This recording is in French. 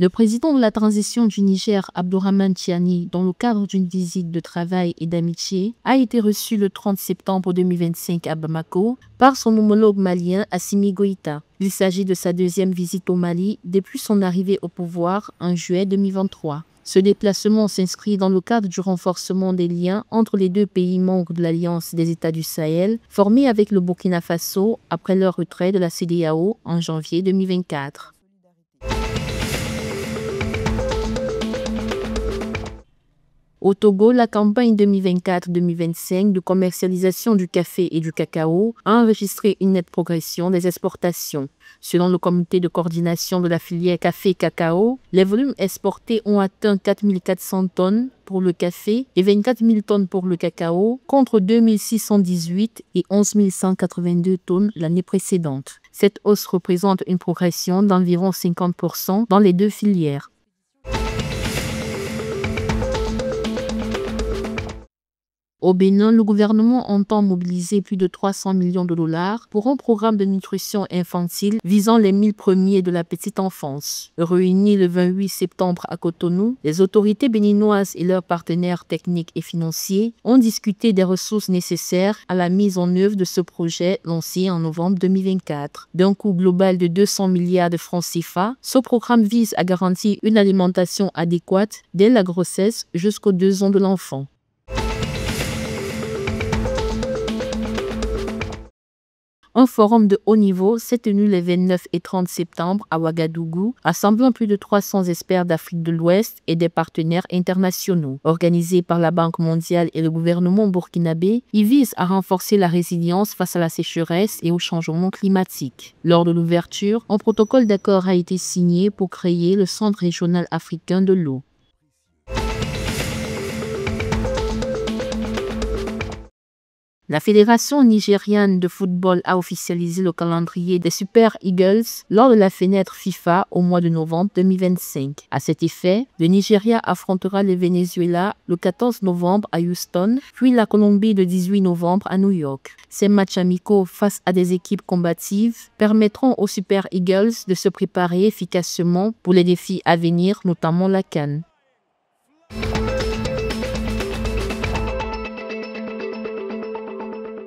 Le président de la transition du Niger, Abdourahmane Tiani, dans le cadre d'une visite de travail et d'amitié, a été reçu le 30 septembre 2025 à Bamako par son homologue malien Assimi Goïta. Il s'agit de sa deuxième visite au Mali depuis son arrivée au pouvoir en juillet 2023. Ce déplacement s'inscrit dans le cadre du renforcement des liens entre les deux pays membres de l'Alliance des États du Sahel, formés avec le Burkina Faso après leur retrait de la CEDEAO en janvier 2024. Au Togo, la campagne 2024-2025 de commercialisation du café et du cacao a enregistré une nette progression des exportations. Selon le comité de coordination de la filière café-cacao, les volumes exportés ont atteint 4 400 tonnes pour le café et 24 000 tonnes pour le cacao, contre 2 618 et 11 182 tonnes l'année précédente. Cette hausse représente une progression d'environ 50% dans les deux filières. Au Bénin, le gouvernement entend mobiliser plus de 300 millions de dollars pour un programme de nutrition infantile visant les 1000 premiers de la petite enfance. Réunis le 28 septembre à Cotonou, les autorités béninoises et leurs partenaires techniques et financiers ont discuté des ressources nécessaires à la mise en œuvre de ce projet lancé en novembre 2024. D'un coût global de 200 milliards de francs CFA, ce programme vise à garantir une alimentation adéquate dès la grossesse jusqu'aux 2 ans de l'enfant. Un forum de haut niveau s'est tenu les 29 et 30 septembre à Ouagadougou, rassemblant plus de 300 experts d'Afrique de l'Ouest et des partenaires internationaux. Organisé par la Banque mondiale et le gouvernement burkinabé, il vise à renforcer la résilience face à la sécheresse et au changement climatique. Lors de l'ouverture, un protocole d'accord a été signé pour créer le Centre régional africain de l'eau. La Fédération nigériane de football a officialisé le calendrier des Super Eagles lors de la fenêtre FIFA au mois de novembre 2025. À cet effet, le Nigeria affrontera le Venezuela le 14 novembre à Houston, puis la Colombie le 18 novembre à New York. Ces matchs amicaux face à des équipes combatives permettront aux Super Eagles de se préparer efficacement pour les défis à venir, notamment la CAN.